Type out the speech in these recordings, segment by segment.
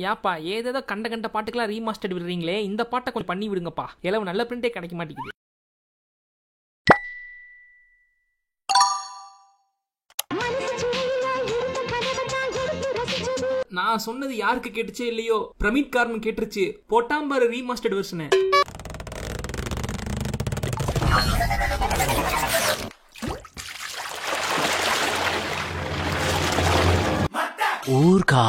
ஏப்பா ஏதேதோ கண்ட பாட்டுக்கெல்லாம் ரீமாஸ்டர்ட் விடுறீங்களே, இந்த பாட்டை கொஞ்சம் பண்ணி விடுங்கப்பா. எல்லாம் நல்ல பிரிண்டே கிடைக்க மாட்டேங்குது. நான் சொன்னது யாருக்கு கேட்டுச்சே இல்லையோ, பிரமிட் கார்மன் கேட்டுருச்சு. போட்டாம்பாரு ரீமாஸ்டர்ட் வெர்ஷனை. ஊர்கா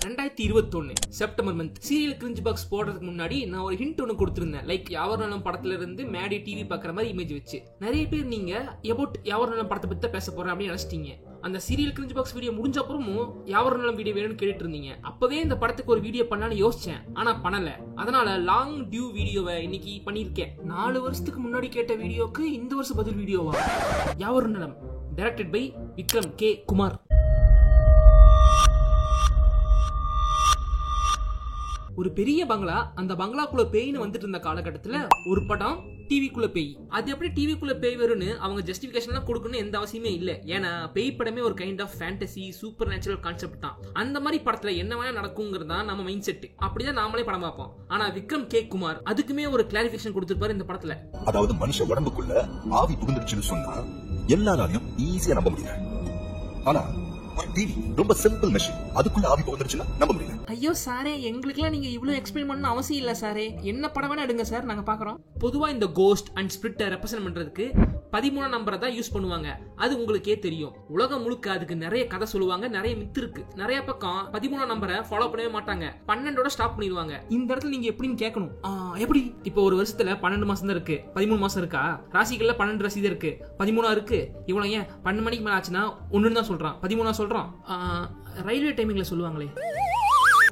2021 September month serial cringe box போடுறதுக்கு முன்னாடி நான் ஒரு ஹிண்ட் ஒன்று கொடுத்திருந்தேன். லைக் யாவர்நலம் படத்துல இருந்து மேடி டிவி பாக்குற மாதிரி இமேஜ் வச்சு. நிறைய பேர் நீங்க எபவுட் யாவர்நலம் படத்தை பத்தி பேச போறேன் அப்படின்னு நினைச்சிட்டீங்க. அந்த சீரியல் கிரிஞ்ச் பாக்ஸ் வீடியோ முடிஞ்ச அப்புறமும் யாவர்நலம் வீடியோ வேணும்னு கேட்டுட்டு இருந்தீங்க. அப்பவே இந்த படத்துக்கு ஒரு வீடியோ பண்ணலான்னு யோசிச்சேன், ஆனா பண்ணல. அதனால லாங் டியூ வீடியோவை இன்னைக்கு பண்ணிருக்கேன். 4 வருஷத்துக்கு முன்னாடி கேட்ட வீடியோக்கு இந்த வருஷம் பதில் வீடியோவா? Yavarum Nalam directed by Vikram K Kumar. ஒரு பெரிய பங்களா, அந்த பங்களாக்குள்ள பேய்னு வந்துட்டு இருந்த காலகட்டத்துல ஒரு படம் டிவிக்குள்ள பேய். அது எப்படி டிவிக்குள்ள பேய் வரும்னு அவங்க ஜஸ்டிபிகேஷன்லாம் கொடுக்கணும்னு எந்த அவசியமே இல்ல. ஏன்னா பேய் படமே ஒரு kind of fantasy supernatural concept தான். அந்த மாதிரி படத்துல என்ன வேணா நடக்குங்கிறது தான் நம்ம மைண்ட் செட். அப்படிதான் நாமளே படம் பார்ப்போம். ஆனா விக்ரம் கே குமார் அதுக்குமே ஒரு கிளாரிபிகேஷன் கொடுத்திருப்பாரு இந்த படத்துல. அதாவது மனுஷ உடம்புக்குள்ள ஆவி புகுந்துருச்சுன்னு சொன்னா எல்லாராலையும் ஈஸியா நம்ப முடியல. ஆனா ஒரு டிவி ரொம்ப சிம்பிள் மெஷின், அதுக்குள்ள ஆவி புகுந்துருச்சுன்னா நம்ப முடியல. ஐயோ சாரே, எங்களுக்குலாம் நீங்க இவ்வளவு எக்ஸ்பிளைன் பண்ண அவசியம் இல்ல சாரே. என்ன படம் வேணா எடுங்க சார், நாங்க பாக்குறோம். பொதுவா இந்த கோஸ்ட் அண்ட் ஸ்பிரிட்டை ரெப்ரசென்ட் பண்றதுக்கு 13 நம்பரை தான் யூஸ் பண்ணுவாங்க. அது உங்களுக்கே தெரியும். உலகம் முழுக்க அதுக்கு நிறைய கதை சொல்லுவாங்க, நிறைய மித்து இருக்கு. நிறைய பக்கம் 13 நம்பரை ஃபாலோ பண்ணவே மாட்டாங்க, 12ஓட ஸ்டாப் பண்ணிடுவாங்க. இந்த இடத்துல நீங்க எப்படின்னு கேட்கணும். எப்படி இப்போ ஒரு வருஷத்துல 12 மாசம் தான் இருக்கு, 13 மாசம் இருக்கா? ராசிகள்ல 12 ராசி தான் இருக்கு, 13 இருக்கு. இவ்வளவு ஏன் 12 மணிக்கு மேல ஆச்சுன்னா 1 தான் சொல்றான், 13 சொல்றான். ரயில்வே டைமிங்ல சொல்லுவாங்களே,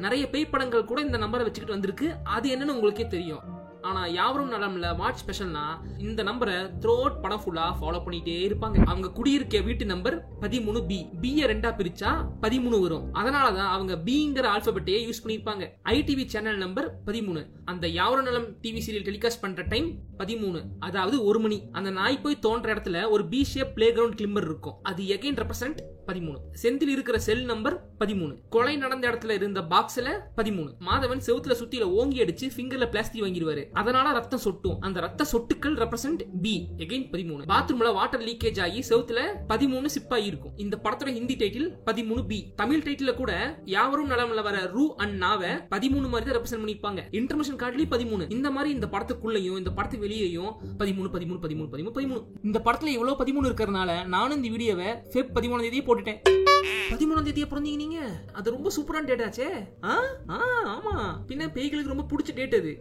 நிறைய பேய் படங்கள் கூட இந்த நம்பரை வச்சுக்கிட்டு வந்திருக்கு. அது என்னன்னு உங்களுக்கே தெரியும். ஆனா யாவரும் நலம்ல வாட்ச் ஸ்பெஷல்னா இந்த நம்பரை த்ரோட் படம் ஃபுல்லா ஃபாலோ பண்ணிட்டே இருப்பாங்க. அவங்க குடியிருக்க வீட்டு நம்பர் 13B. B-ய 2ஆ பிரிச்சா 13 வரும். அதனாலதான் அவங்க Bங்கிற ஆல்பபெட்டையே யூஸ் பண்ணிருப்பாங்க. ITV channel number 13. அந்த யாவரும் நலம் டிவி சீரியல் டெலிகாஸ்ட் பண்ற டைம் 13, அதாவது 1 மணி. அந்த நாய் போய் தோன்ற இடத்துல ஒரு B shape play ground Climber இருக்கும். அது எகைன் ரெப்ரசென்ட் 13. செந்தில் இருக்கிற செல் நம்பர் 13. கொலை நடந்த இடத்துல இருந்த பாக்ஸ்ல 13. மாதவன் செவுத்துல சுத்தில ஓங்கி அடிச்சு ஃபிங்கர்ல பிளாஸ்டிக் வாங்கிடுவாரு, அதனால ரத்தம் சொட்டும். அந்த ரத்த சொட்டுக்கள் ரெப்ரசென்ட் B, எகைன் 13. பாத்ரூம்ல வாட்டர் லீக்கேஜ் ஆகி செவுத்துல 13 சிப்பாய் இருக்கும். இந்த படத்தோட ஹிந்தி டைட்டில் 13B. தமிழ் டைட்டில கூட யாவரும் நலம்ல வர ரூ அண்ட் நாவ 13 மாதிரி தான் ரெப்ரசென்ட் பண்ணிருப்பாங்க. இன்டர்மிஷன் கார்ட்லயும் 13. இந்த மாதிரி இந்த படத்துக்குள்ளயும் இந்த படத்துக்கு வெளியேயும் 13 13 13 13 13. இந்த படத்துல இவ்வளவு 13 இருக்கறனால நானும் இந்த வீடியோவை ஃபெப் 13ஆம் தேதியே போட்டுட்டேன். 13ஆம் தேதியே பிறந்தீங்க நீங்க, அது ரொம்ப சூப்பரான டேட் ஆச்சே. ஆமா, பின்ன பேய்களுக்கு ரொம்ப பிடிச்ச டேட் அது.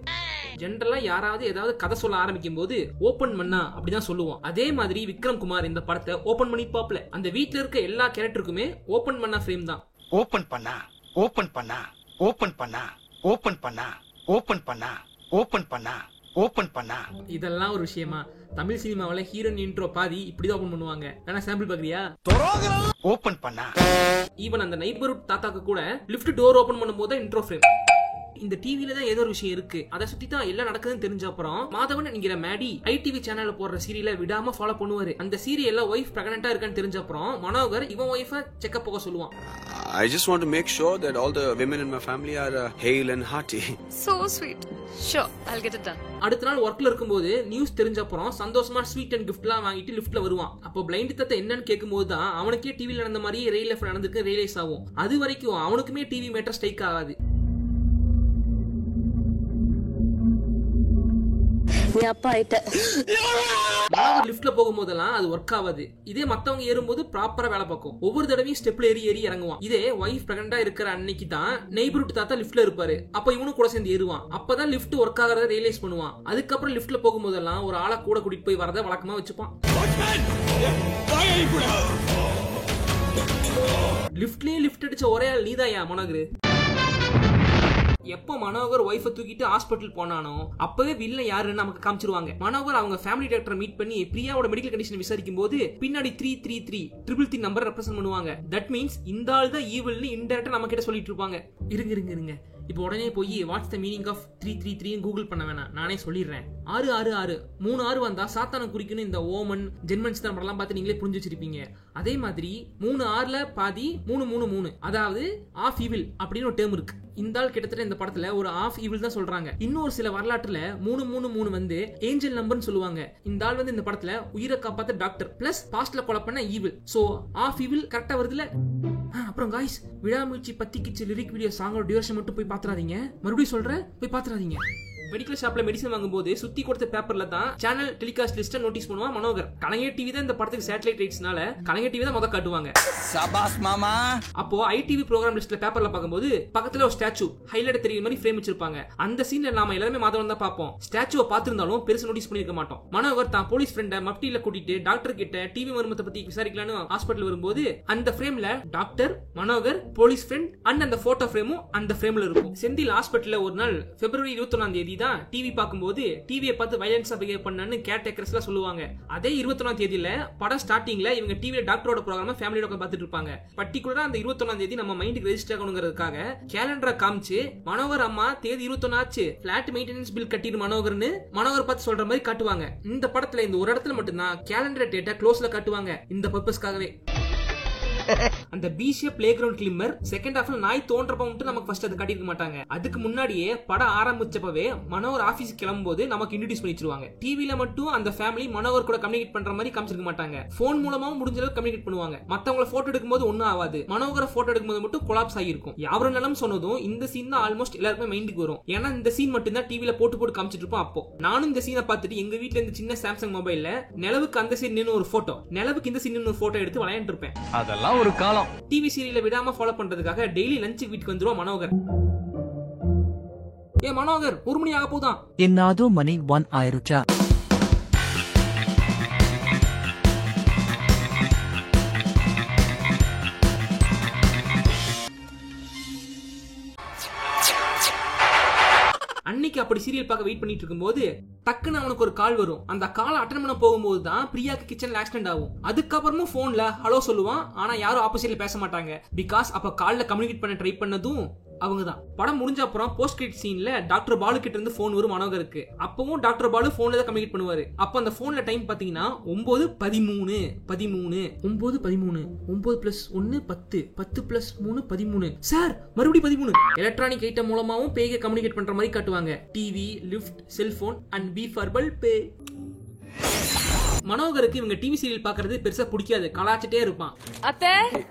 ஜெனரலா யாராவது ஏதாவது கதை சொல்ல ஆரம்பிக்கும் போது ஓபன் பண்ணா அப்படிதான் சொல்லுவோம். அதே மாதிரி விக்ரம் குமார் இந்த படத்தை ஓபன் பண்ணி பாப்பல. அந்த வீட்ல இருக்க எல்லா கேரக்டருக்குமே ஓபன் பண்ணா ஃப்ரேம் தான். ஓபன் பண்ணா ஓபன் பண்ணா ஓபன் பண்ணா ஓபன் பண்ணா ஓபன் பண்ணா ஓபன் பண்ணா ஓபன் பண்ணா. இதெல்லாம் ஒரு விஷயமா? தமிழ் சினிமாவில ஹீரோயின் இன்ட்ரோ பாதி இப்படிதான் ஓபன் பண்ணுவாங்க. வேணா சாம்பிள் பாக்குறியா? ஓபன் பண்ணா. ஈவன் அந்த நெய்பர்ஹுட் தாத்தாக்கு கூட லிஃப்ட் டோர் ஓபன் பண்ணும்போது இன்ட்ரோ ஃப்ரேம். இந்த டிவில தான் ஏதோ ஒரு விஷயம் இருக்கு, அதை சுத்தி தான் எல்லாம் நடக்குதுன்னு தெரிஞ்ச அப்புறம் மாதவன் என்கிற மேடி ITV சேனல்ல போடுற சீரியலை விடாம ஃபாலோ பண்ணுவாரு. அந்த சீரியல்ல ஒய்ஃப் பிரெக்னன்ட்டா இருக்கான்னு தெரிஞ்ச அப்புறம் மனோகர் இவன் ஒய்ஃப செக்அப் போக சொல்லுவான். I just want to make sure that all the women in my family are hale and hearty. So sweet. Sure, I'll get it done. அடுத்த நாள் ஒர்க்ல இருக்கும்போது நியூஸ் தெரிஞ்ச அப்புறம் சந்தோஷமா ஸ்வீட் அண்ட் கிஃப்ட்லாம் வாங்கிட்டு லிஃப்ட்ல வருவான். அப்போ பிளைண்ட் தத்தை என்னன்னு கேட்கும்போது தான் அவனுக்கே டிவில நடந்த மாதிரி ரியல் லைஃப்ல நடந்துக்கு ரியலைஸ் ஆகும். அது வரைக்கும் அவனுக்குமே டிவி மேட்டர் ஸ்ட்ரைக் ஆகாது. லிஃப்ட்ல போகும்போதெல்லாம் அது ஒர்க் ஆகாது. இதே மத்தவங்க ஏறும்போது ப்ராப்பரா வேலை பார்க்கும். ஒவ்வொரு தடவையும் ஸ்டெப்ல ஏறி இறங்குவான். இதே வைஃப் பிரெக்னன்ட்டா இருக்கிற அன்னைக்கு தான் நெய்பர்ஹுட் தாத்தா லிஃப்ட்ல இருப்பாரு. அப்ப இவனும் கூட சேர்ந்து ஏறுவான். அப்பதான் லிஃப்ட் ஒர்க் ஆகிறத ரியலைஸ் பண்ணுவான். அதுக்கப்புறம் லிஃப்ட்ல போகும்போதெல்லாம் ஒரு ஆளை கூட கூட்டிட்டு போய் வரத வழக்கமா வச்சுப்பான். லிஃப்ட்லயே லிஃப்ட் அடிச்ச ஒரே ஆள் நீதாயா மனோகர். எப்போ மனோகர் ஒய்ஃபை தூக்கிட்டு ஹாஸ்பிட்டல் போனானோ அப்பவே வில்ல யாருன்னு நமக்கு காமிச்சிருவாங்க. மனோகர் அவங்க ஃபேமிலி டாக்டரை மீட் பண்ணி பிரியாவோட மெடிக்கல் கண்டிஷன் விசாரிக்கும் போது பின்னாடி 333 நம்பர் ரெப்ரசென்ட் பண்ணுவாங்க. தட் மீன்ஸ் இந்த ஆள் தான் ஈவில்னு இன்டைரக்டா நம்ம கிட்ட சொல்லிட்டு இருப்பாங்க. இருங்க இப்போ உடனே போய் what's the meaning of 333 Google பண்ண வேணாம், நானே சொல்லிடுறேன். 666 3 6 வந்தா சாத்தான குறிக்குன்னு இந்த ஓமன் ஜெர்மன் படம்லாம் பார்த்து நீங்களே புரிஞ்சு வச்சிருப்பீங்க. அதே மாதிரி 3 6ல பாதி 3 3 3, அதாவது ஆஃப் ஈவில் அப்படின்னு ஒரு டேர்ம் இருக்கு. இந்த ஆள் கிட்டத்தட்ட இந்த படத்துல ஒரு ஆஃப் ஈவில் தான் சொல்றாங்க. இன்னொரு சில வரலாற்றுல 3 3 3 வந்து ஏஞ்சல் நம்பர்னு சொல்லுவாங்க. இந்த ஆள் வந்து இந்த படத்துல உயிரை காப்பாத்த டாக்டர் பிளஸ் பாஸ்ட்ல கொலை பண்ண ஈவில். சோ ஆஃப் ஈவில் கரெக்டா வருதுல. அப்புறம் காய்ஸ், விடாமுயற்சி பத்திக்கிச்சு லிரிக் வீடியோ சாங்கோட டியூரேஷன் மட்டும் போய் பாத்துறாதீங்க. மறுபடியும் சொல்றேன், போய் பாத்துறாதீங்க. மெடிக்கல் ஷாப்ல மெடிசன் வாங்கும்போது சுத்தி கொடுத்த பேப்பர்ல தான் சேனல் டெலிகாஸ்ட் லிஸ்ட் நோட்டீஸ் பண்ணுவான் மனோகர். கலைஞர் டிவி தான் இந்த படத்துக்கு சேட்டலைட் ரைட்ஸ்னால கலைஞர் டிவி தான் காட்டுவாங்க. சபாஸ் மாமா. அப்போ ஐடிவி ப்ரோகிராம் லிஸ்ட்ல பேப்பர்ல பாக்கும்போது பக்கத்துல ஒரு ஸ்டாச்சு ஹைலைட் தெரியுற மாதிரி ஃப்ரேம் வச்சிருப்பாங்க. அந்த சீன்ல நாம எல்லாமே மாதவன் தான் பாப்போம். ஸ்டாச்சுவை பார்த்திருந்தாலும் பெருசா நோட்டீஸ் பண்ணிருக்க மாட்டோம். மனோகர் தான் போலீஸ் ஃப்ரெண்ட மப்டியில கூட்டிட்டு டாக்டர் கிட்ட டிவி மர்மத்தை பத்தி விசாரிக்கலான்னு ஹாஸ்பிட்டல் வரும்போது அந்த ஃப்ரேம்ல doctor, Manohar, police friend and அந்த போட்டோ ஃப்ரேமும் அந்த ஃப்ரேம்ல இருக்கும். செந்தில் ஹாஸ்பிட்டல்ல ஒரு நாள் பிப்ரவரி 21 தேதி தான் டிவி பார்க்கும்போது டிவியை பார்த்து வயலன்ஸா பிஹேவ் பண்ணான்னு கேர்டேக்கர்ஸ்ல சொல்லுவாங்க. அதே 21 தேதியில படம் ஸ்டார்டிங்ல இவங்க டிவில டாக்டரோட ப்ரோகிராம ஃபேமிலியோட பார்த்துட்டு இருப்பாங்க. பர்டிகுலரா அந்த 21 தேதி நம்ம மைண்டுக்கு ரெஜிஸ்டர் ஆகணுங்கிறதுக்காக கேலண்டரை காமிச்சு மனோகர் அம்மா தேதி 21 ஆச்சு, பிளாட் மெயின்டெனன்ஸ் பில் கட்டிடு மனோகர்னு மனோகர் பார்த்து சொல்ற மாதிரி காட்டுவாங்க. இந்த படத்துல இந்த ஒரு இடத்துல மட்டும்தான் கேலண்டர் டேட்டா க்ளோஸ்ல காட்டுவாங்க, இந்த பர்பஸ்க்காகவே. அந்த பீஷிய பிளே கிரவுண்ட் கிளிம்மர் செகண்ட் ஹாஃப்ல நாய் தோன்றப்ப மட்டும் நமக்கு ஃபர்ஸ்ட் அது காட்டியிருக்க மாட்டாங்க. அதுக்கு முன்னாடியே படம் ஆரம்பிச்சப்பவே மனோகர் ஆபீஸ் கிளம்பும்போது நமக்கு இன்ட்ரோடியூஸ் பண்ணிச்சிருவாங்க. டிவில மட்டும் அந்த ஃபேமிலி மனோகர் கூட கம்யூனிகேட் பண்ற மாதிரி காமிச்சிருக்க மாட்டாங்க. போன் மூலமாவும் முடிஞ்ச அளவுக்கு கம்யூனிகேட் பண்ணுவாங்க. மத்தவங்கள போட்டோ எடுக்கும்போது ஒன்னும் ஆகாது, மனோகரை போட்டோ எடுக்கும்போது மட்டும் கொலாப்ஸ் ஆகிருக்கும். யாரும் நிலம் சொன்னதும் இந்த சீன் தான் ஆல்மோஸ்ட் எல்லாருக்குமே மைண்டுக்கு வரும். ஏன்னா இந்த சீன் மட்டும் தான் டிவில போட்டு காமிச்சிட்டு இருப்போம். அப்போ நானும் இந்த சீனை பார்த்துட்டு எங்க வீட்டுல இந்த சின்ன சாம்சங் மொபைல்ல நிலவுக்கு அந்த சீன் நின்னு ஒரு போட்டோ, நிலவுக்கு இந்த சீன் ஒரு போட்டோ எடுத்து விளையாண்டு இருப்பேன். அதெல்லாம் ஒரு காலம். டிவி சீரியல விடாம ஃபாலோ பண்றதுக்காக டெய்லி லஞ்சுக்கு வீட்டுக்கு வந்துருவா மனோகர். மனோகர் 1 மணி ஆக போதான். என்னாதோ மணி 1 ஆயிருச்சா? அன்னைக்கு அப்படி சீரியல் பார்க்க வெயிட் பண்ணிட்டு இருக்கும்போது டக்குன்னு அவனுக்கு ஒரு கால் வரும். அந்த கால் அட்டெண்ட் பண்ண போகும்போது தான் பிரியாக்கு கிச்சன்ல ஆக்சிடென்ட் ஆகும். அதுக்கப்புறமும் போன்ல ஹலோ சொல்லுவான். ஆனா யாரும் ஆப்போசிட்ல பேச மாட்டாங்க. பிகாஸ் அப்ப கால்ல கம்யூனிகேட் பண்ண ட்ரை பண்ணதும் அவங்கதான். படம் முடிஞ்ச அப்புறம் போஸ்ட் கிரெடிட் சீன்ல டாக்டர் பாலு கிட்ட இருந்து போன் வரும் மனோகருக்கு. அப்பவும் டாக்டர் பாலு போன்ல தான் கம்யூனிகேட் பண்ணுவாரு. அப்ப அந்த போன்ல டைம் பாத்தீங்கன்னா 9:13 9:13 9 + 1 10 10 + 3 13. சார் மறுபடியும் 13. எலக்ட்ரானிக் ஐட்டம் மூலமாவும் பேக கம்யூனிகேட் பண்ற மாதிரி காட்டுவாங்க. டிவி, லிஃப்ட், செல்போன் அண்ட் பி ஃபார்பல் பே. மனோகருக்கு இவங்க டிவி சீரியல் பாக்குறது பெருசா பிடிக்காது, கலாச்சிட்டே இருப்பான். அத்தை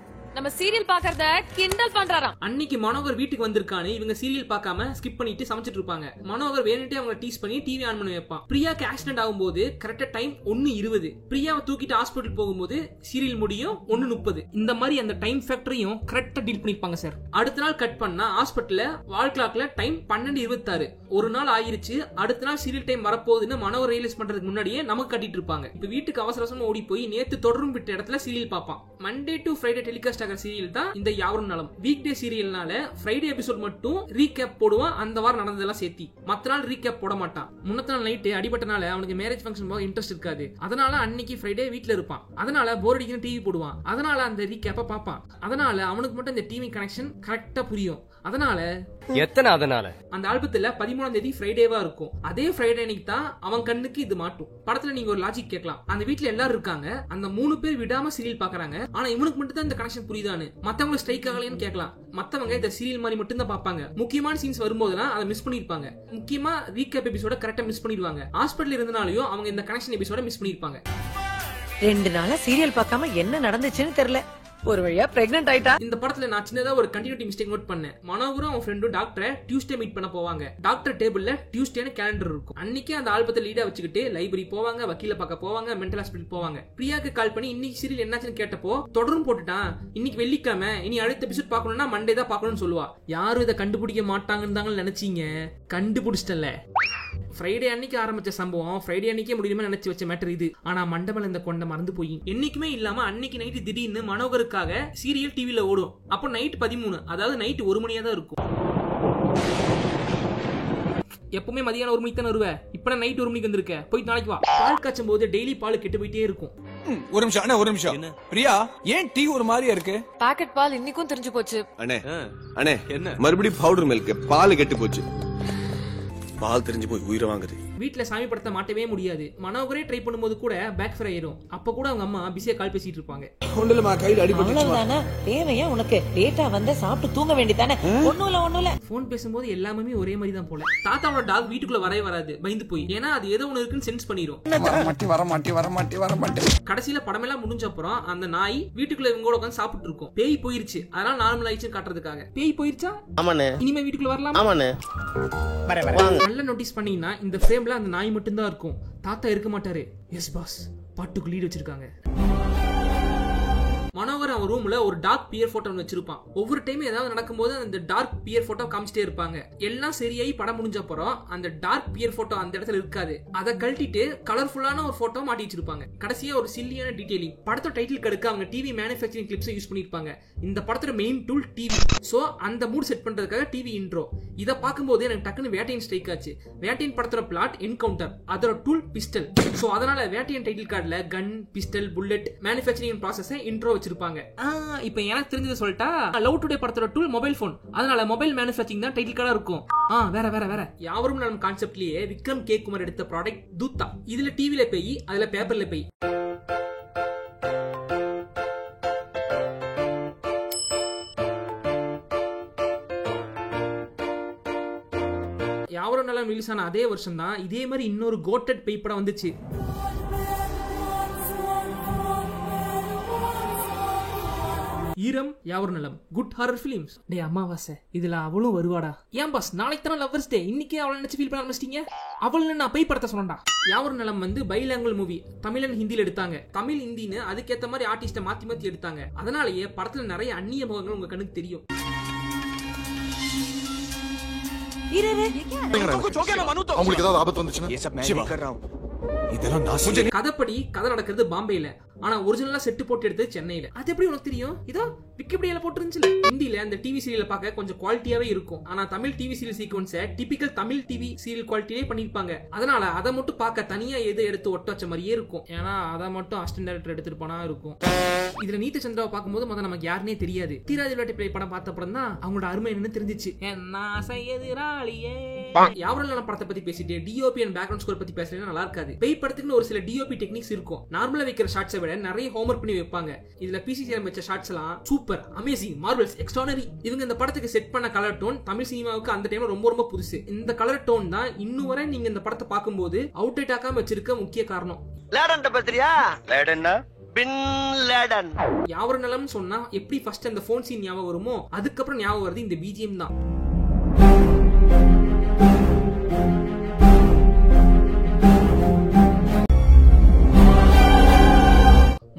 நம்ம சீரியல் பாக்குறத கிண்டல் பண்றாராம். அன்னைக்கு மனோகர் வீட்டுக்கு வந்திருக்கானு இவங்க சீரியல் பார்க்காம ஸ்கிப் பண்ணிட்டு சமைச்சிட்டு இருப்பாங்க. மனோகர் வேணுட்டே அவங்க டீஸ் பண்ணி டிவி ஆன் பண்ணி வைப்பான். பிரியாக்கு ஆக்சிடென்ட் ஆகும்போது கரெக்டா டைம் 1:20. பிரியாவை தூக்கிட்டு ஹாஸ்பிட்டல் போகும்போது சீரியல் முடியும் 1:30. இந்த மாதிரி அந்த டைம் ஃபேக்டரையும் கரெக்டா டீல் பண்ணிருப்பாங்க சார். அடுத்த நாள் கட் பண்ணா ஹாஸ்பிட்டல்ல வால் கிளாக்ல டைம் 12:26. ஒரு நாள் ஆயிருச்சு. அடுத்த நாள் சீரியல் டைம் வரப்போகுதுன்னு மனோகர் ரியலைஸ் பண்றதுக்கு முன்னாடியே நமக்கு கட்டிட்டு இருப்பாங்க. இப்ப வீட்டுக்கு அவசர அவசரமா ஓடி போய் நேத்து தொடரும் விட்ட இடத்துல சீரியல் பார்ப்பான். மண்டே டு ஃப்ரைடே டெலிகாஸ்ட் ஆகிற சீரியல் தான் இந்த யாவரும் நலம். வீக் டே சீரியல்னால ஃப்ரைடே எபிசோட் மட்டும் ரீகேப் போடுவான், அந்த வாரம் நடந்ததெல்லாம் சேர்த்தி. மத்த நாள் ரீகேப் போட மாட்டான். முன்னத்த நாள் நைட்டு அடிபட்டனால அவனுக்கு மேரேஜ் ஃபங்க்ஷன் போக இன்ட்ரெஸ்ட் இருக்காது. அதனால அன்னைக்கு ஃப்ரைடே வீட்ல இருப்பான். அதனால போர் அடிக்கிற டிவி போடுவான். அதனால அந்த ரீகேப்ப பார்ப்பான். அதனால அவனுக்கு மட்டும் இந்த டிவி கனெக்ஷன் கரெக்டா புரியும். அதனால அந்த ஆல்பத்துல 13ஆம் தேதி ஃப்ரைடேவா இருக்கும். அதே ஃப்ரைடே அன்னைக்கு தான் அவன் கண்ணுக்கு இது மாட்டும். படத்துல நீங்க ஒரு லாஜிக் கேட்கலாம். அந்த வீட்டுல எல்லாரும் இருக்காங்க, அந்த 3 பேர் விடாம சீரியல் பாக்குறாங்க. ஆனா இவனுக்கு மட்டும் தான் இந்த கனெக்ஷன் புரியுதான்னு. மத்தவங்க ஸ்ட்ரைக் ஆகலைன்னு கேட்கலாம். மத்தவங்க இந்த சீரியல் மாதிரி மட்டும் தான் பாப்பாங்க. முக்கியமான சீன்ஸ் வரும்போதெல்லாம் அதை மிஸ் பண்ணிருப்பாங்க. முக்கியமா ரீகேப் எபிசோட கரெக்டா மிஸ் பண்ணிடுவாங்க. ஹாஸ்பிட்டல் இருந்தனாலயும் அவங்க இந்த கனெக்ஷன் எபிசோட மிஸ் பண்ணிருப்பாங்க. 2 நாளா சீரியல் பார்க்காம என்ன நடந்துச்சுன்னு தெரியல. ஒரு வழியா பிரெக்னன்ட் ஆயிட்டா. இந்த படத்துல நான் சின்னதா ஒரு கண்டினியூட்டி மிஸ்டேக் நோட் பண்ணேன். மனோகரும் அவன் ஃப்ரெண்டும் டாக்டரை டியூஸ்டே மீட் பண்ண போவாங்க. டாக்டர் டேபிள்ல டியூஸ்டேன்னு கேலண்டர் இருக்கும். அன்னைக்கு அந்த ஆல்பத்தை லீடா வச்சுக்கிட்டு லைப்ரரி போவாங்க, வக்கீல பார்க்க போவாங்க, மென்டல் ஹாஸ்பிட்டல் போவாங்க. பிரியாக்கு கால் பண்ணி இன்னைக்கு சீரியல் என்னாச்சுன்னு கேட்டப்போ தொடரும் போட்டுட்டான், இன்னைக்கு வெள்ளிக்கிழமை, இனி அடுத்த எபிசோட் பார்க்கணும்னா மண்டே தான் பார்க்கணும்னு சொல்லுவா. யாரும் இதை கண்டுபிடிக்க மாட்டாங்கன்னு தாங்க நினைச்சீங்க, கண்டுபிடிச்சிட்டல. ஃப்ரைடே அன்னைக்கு ஆரம்பிச்ச சம்பவம் ஃப்ரைடே அன்னைக்கே முடியுமா நினைச்சு வச்ச மேட்டர் இது. ஆனா மண்டபம் இந்த கொண்ட மறந்து போய் என்னைக்குமே இல்லாம அன்னைக்கு நைட்டு திடீர்னு மனோகருக்காக சீரியல் டிவில ஓடும். அப்போ நைட் 13, அதாவது நைட் 1 மணியா தான் இருக்கும். எப்பவுமே மதியானம் 1 மணிக்கு தான் வருவேன். இப்ப நைட் 1 மணிக்கு வந்திருக்க, போயிட்டு நாளைக்கு வா. பால் காய்ச்சும் போது டெய்லி பால் கெட்டு போயிட்டே இருக்கும். ஒரு நிமிஷம் அண்ணே, ஒரு நிமிஷம். பிரியா, ஏன் டீ ஒரு மாதிரியா இருக்கு? பாக்கெட் பால் இன்னைக்கும் தெரிஞ்சு போச்சு. அண்ணே அண்ணே என்ன மறுபடியும் பவுடர் மில்க் பால் கெட்டு போச்சு. பால் தெரிஞ்சு போய் உயிரை வாங்குது. வீட்டுல சாமி படத்தை மாட்டவே முடியாது. மனோகரே ட்ரை பண்ணும்போது கூட பேக் ஃபயர் ஆயிரும். அப்ப கூட அவங்க அம்மா பிஸியா கால் பேசிட்டு இருப்பாங்க. ஒண்ணுலமா கையில அடிபட்டுச்சு. அவ்வளவுதானே தேவையா உனக்கு? லேட்டா வந்த சாப்பிட்டு தூங்க வேண்டியதானே? ஒண்ணும் இல்ல. போன் பேசும்போது எல்லாமே ஒரே மாதிரி தான் போல. தாத்தாவோட டாக் வீட்டுக்குள்ள வரவே வராது, பயந்து போய். ஏன்னா அது ஏதோ ஒண்ணு இருக்குன்னு சென்ஸ் பண்ணிரும். கடைசியில படமெல்லாம் முடிஞ்ச அப்புறம் அந்த நாய் வீட்டுக்குள்ள இவங்க உட்காந்து சாப்பிட்டு இருக்கும். பேய் போயிருச்சு, அதனால நார்மல் ஆயிடுச்சு காட்டுறதுக்காக. பேய் போயிருச்சா? ஆமாண்ணே. இனிமே வீட்டுக்குள்ள வரலாம். ஆமாண்ணே. நல்லா நோட்டீஸ் பண்ணீங்கன்னா இந்த ஃப்ரேம்ல அந்த நாய் மட்டும் தான் இருக்கும். தாத்தா இருக்க மாட்டாரு. எஸ் பாஸ், பாட்டுக்கு லீட் வச்சிருக்காங்க. மனோகர் அவன் ரூம்ல ஒரு டார்க் பியர் போட்டோ வச்சிருப்பான். ஒவ்வொரு டைம் ஏதாவது நடக்கும்போது அந்த டார்க் பியர் போட்டோ காமிச்சிட்டே இருப்பாங்க. எல்லாம் சரியாயி படம் முடிஞ்ச அப்புறம் அந்த டார்க் பியர் போட்டோ அந்த இடத்துல இருக்காது. அதை கழட்டிட்டு கலர்ஃபுல்லான ஒரு போட்டோ மாட்டி வச்சிருப்பாங்க. கடைசியா ஒரு சில்லியான டீடைலிங். படத்தோட டைட்டில் கடுக்க அவங்க டிவி மேனுஃபேக்சரிங் கிளிப்ஸ் யூஸ் பண்ணிருப்பாங்க. இந்த படத்தோட மெயின் டூல் டிவி. சோ அந்த மூட் செட் பண்றதுக்காக டிவி இன்ட்ரோ. இதை பார்க்கும்போது எனக்கு டக்குன்னு வேட்டையன் ஸ்ட்ரைக் ஆச்சு. வேட்டையன் படத்தோட பிளாட் என்கவுண்டர், அதோட டூல் பிஸ்டல். சோ அதனால வேட்டையன் டைட்டில் கார்டுல gun, pistol, bullet manufacturing process intro வச்சிருப்பாங்க. இப்போ எனக்கு தெரிஞ்சது சொல்லிட்டா, லவ் டுடே படத்தோட டூல் மொபைல் போன். அதனால மொபைல் மேனுஃபேக்சரிங் தான் டைட்டில் கார்டா இருக்கும். வேற யாவரும் நலம் கான்செப்ட்லயே விக்ரம் கே குமார் எடுத்த ப்ராடக்ட் தூத்தா. இதுல டிவில பேய், அதுல பேப்பர்ல பேய். யாவரும் நலம் ரிலீஸ் ஆன அதே வருஷம் தான் இதே மாதிரி இன்னொரு கோட்டட் பேய் படம் வந்துச்சு. ஈரம் யாவரும் நலம் குட் ஹாரர் ஃபிலிம்ஸ். டே அம்மாவாசை, இதுல அவளும் வருவாடா? ஏன் பாஸ், நாளைக்கு தானே லவ்வர்ஸ் டே, இன்னைக்கே அவளை நினைச்சு ஃபீல் பண்ண ஆரம்பிச்சிட்டீங்க? அவள் நான் பேய் படத்தை சொன்னேன்டா. யாவரும் நலம் பைலாங்குவல் மூவி. தமிழ் அண்ட் ஹிந்தில எடுத்தாங்க. தமிழ் ஹிந்தின்னு அதுக்கேற்ற மாதிரி ஆர்டிஸ்ட மாத்தி எடுத்தாங்க. அதனாலேயே படத்துல நிறைய அந்நிய முகங்கள் உங்க கண்ணுக்கு தெரியும். அவங்களுக்கு ஏதாவது ஆபத்து வந்துச்சுன்னா கதைப்படி கதை நடக்கிறது பாம்பேல, ஆனா ஒரிஜினலா செட்டு போட்டு எடுத்தது சென்னையில. அது எப்படி உனக்கு தெரியும்? இதோ விக்கிபீடியால போட்டுருந்துச்சுல. ஹிந்தில அந்த டிவி சீரியல் பார்க்க கொஞ்சம் குவாலிட்டியாவே இருக்கும். ஆனா தமிழ் டிவி சீரியல் சீக்வன்ஸை டிபிக்கல் தமிழ் டிவி சீரியல் குவாலிட்டியே பண்ணிருப்பாங்க. அதனால அதை மட்டும் பார்க்க தனியா எடுத்து ஒட்ட வச்ச மாதிரியே இருக்கும். ஏன்னா அதை மட்டும் அசிஸ்டன்ட் டைரக்டர் எடுத்துட்டு போனா இருக்கும். இதுல நீத்த சந்திராவை பார்க்கும்போது முதல்ல நமக்கு யாருன்னே தெரியாது. தீராஜ விளையாட்டு பிள்ளை படம் பார்த்த அப்புறம் தான் அவங்களோட அருமை என்னன்னு தெரிஞ்சிச்சு. யாவரும் படத்தை பத்தி பேசிட்டு டிஓபி அண்ட் பேக்ரவுண்ட் ஸ்கோர் பத்தி பேசுறது நல்லா இருக்காது. பேய் படத்துக்கு ஒரு சில டிஓபி டெக்னிக்ஸ் இருக்கும். நார்மலா வைக்கிற ஷாட்ஸை விட நிறைய ஹோம்வொர்க் பண்ணி வைப்பாங்க. இதுல பிசிசிஎம் வச்ச ஷாட்ஸ் எல்லாம் சூப்பர், அமேசிங், மார்வெல்ஸ், எக்ஸ்ட்ரானரி. இவங்க இந்த படத்துக்கு செட் பண்ண கலர் டோன் தமிழ் சினிமாவுக்கு அந்த டைம்ல ரொம்ப புதுசு. இந்த கலர் டோன் தான் இன்னும் வரை நீங்க இந்த படத்தை பார்க்கும்போது அவுட் ஆக்காம வச்சிருக்க முக்கிய காரணம். யாவரும் நலம் சொன்னா எப்படி ஃபர்ஸ்ட் அந்த போன் சீன் ஞாபகம் வருமோ, அதுக்கப்புறம் ஞாபகம் வருது இந்த பிஜிஎம் தான்.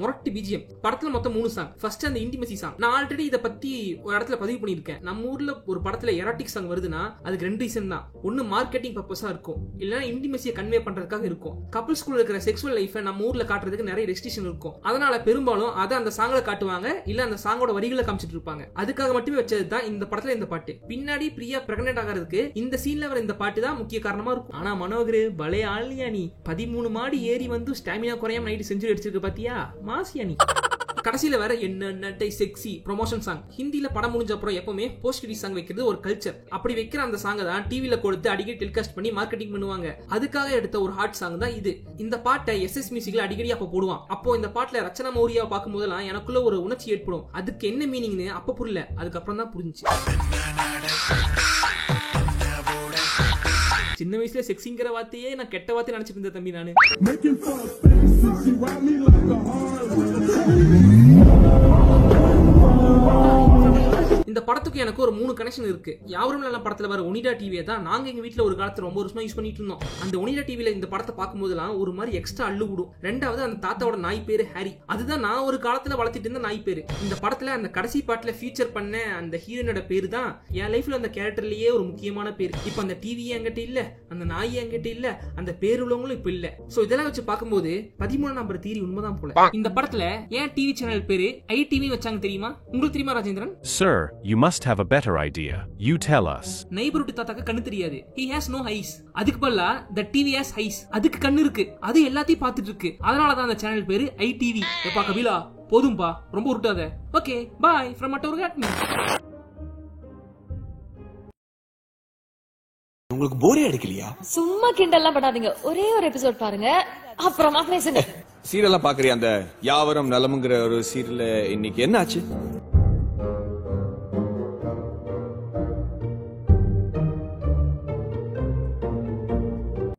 மொரட்டு பிஜிஎம். படத்துல மொத்தம் 3 சாங். ஃபர்ஸ்ட் அந்த இன்டிமசி சாங். நான் ஆல்ரெடி இத பத்தி ஒரு இடத்துல பதிவு பண்ணிருக்கேன். நம்ம ஊர்ல ஒரு படத்துல எரோட்டிக் சாங் வருதுன்னா அதுக்கு 2 ரீசன் தான். ஒன்னு மார்க்கெட்டிங் பர்பஸா இருக்கும், இல்லனா இன்டிமசியை கன்வே பண்றதுக்காக இருக்கும். கப்பிள்ஸ்குள்ள இருக்கிற செக்சுவல் லைஃபை நம்ம ஊர்ல காட்டுறதுக்கு நிறைய ரெஸ்ட்ரிக்ஷன் இருக்கும். அதனால பெரும்பாலும் அதை அந்த சாங்ல காட்டுவாங்க, இல்ல அந்த சாங்கோட வரிகளை காமிச்சிட்டு இருப்பாங்க. அதுக்காக மட்டுமே வச்சது தான் இந்த படத்துல இந்த பாட்டு. பின்னாடி பிரியா பிரெக்னன்ட் ஆகிறதுக்கு இந்த சீன்ல வர இந்த பாட்டு தான் முக்கிய காரணமா இருக்கும். ஆனா மனோகர் பலே ஆளியா நீ, 13 மாடி ஏறி வந்து ஸ்டாமினா குறையாம நைட் செஞ்சுரி அடிச்சிருக்க பாத்தியா, மாசியா நீ. கடைசியில வேற என்ன செக்ஸி ப்ரொமோஷன் சாங். ஹிந்தில படம் முடிஞ்ச அப்புறம் எப்பவுமே போஸ்ட் கிரெடிட் சாங் வைக்கிறது ஒரு கல்ச்சர். அப்படி வைக்கிற அந்த சாங் தான் டிவில கொடுத்து அடிக்கடி டெலிகாஸ்ட் பண்ணி மார்க்கெட்டிங் பண்ணுவாங்க. அதுக்காக எடுத்த ஒரு ஹாட் சாங் தான் இது. இந்த பாட்டை எஸ்எஸ் மியூசிக்ல அடிக்கடி அப்ப போடுவான். அப்போ இந்த பாட்டுல ரச்சனா மௌரியாவை பார்க்கும் போதெல்லாம் எனக்குள்ள ஒரு உணர்ச்சி ஏற்படும். அதுக்கு என்ன மீனிங்னு அப்ப புரியல, அதுக்கப்புறம் தான் புரிஞ்சுச்சு. சின்ன வயசுல செக்ஸிங்கிற வார்த்தையே நான் கெட்ட வார்த்தை நினைச்சிட்டு இருந்தேன் தம்பி நானு. இந்த படத்துக்கு எனக்கு ஒரு 3 கனெக்ஷன் இருக்கு. யாவரும் நல்ல படத்துல வர ஒனிடா டிவியை தான் நாங்க எங்க வீட்டுல ஒரு காலத்துல ரொம்ப வருஷமா யூஸ் பண்ணிட்டு இருந்தோம். அந்த ஒனிடா டிவில இந்த படத்தை பார்க்கும்போதெல்லாம் ஒரு மாதிரி எக்ஸ்ட்ரா அள்ளு விடும். ரெண்டாவது அந்த தாத்தாவோட நாய் பேரு ஹாரி. அதுதான் நான் ஒரு காலத்துல வளர்த்திட்டு இருந்த நாய் பேரு. இந்த படத்துல அந்த கடைசி பாட்டுல ஃபீச்சர் பண்ண அந்த ஹீரோனோட பேரு தான் என் லைஃப்ல அந்த கேரக்டர்லயே ஒரு முக்கியமான பேரு. இப்ப அந்த டிவி என்கிட்ட இல்ல, அந்த நாய் என்கிட்ட இல்ல, அந்த பேர் உள்ளவங்களும் இப்ப இல்ல. சோ இதெல்லாம் வச்சு பார்க்கும்போது 13 நம்பர் தீரி உண்மைதான் போல. இந்த படத்துல ஏன் டிவி சேனல் பேரு ஐடிவி வச்சாங்க தெரியுமா? உங்களுக்கு தெரியுமா Rajendran? Sir, you must have a better idea. You tell us. Neighbourhood தாத்தாக்கு கண்ணு தெரியாது. He has no eyes. அதுக்கு பதிலா the TV has eyes. அதுக்கு கண்ணு இருக்கு. அது எல்லாத்தையும் பார்த்துட்டு இருக்கு. அதனால தான் அந்த சேனல் பேரு ITV. எப்பா கபிலா போதும்பா ரொம்ப உருட்டாத. Okay bye from Attorgatme. உங்களுக்கு போரே அடிக்கலையா? சும்மா கிண்டல்லாம் பண்ணாதீங்க. ஒரே ஒரு எபிசோட் பாருங்க அப்புறமா பேசுங்க. சீரியல்லாம் பாக்குறியா? அந்த யாவரும் நலமுங்கிற ஒரு சீரியல்ல இன்னைக்கு என்ன ஆச்சு?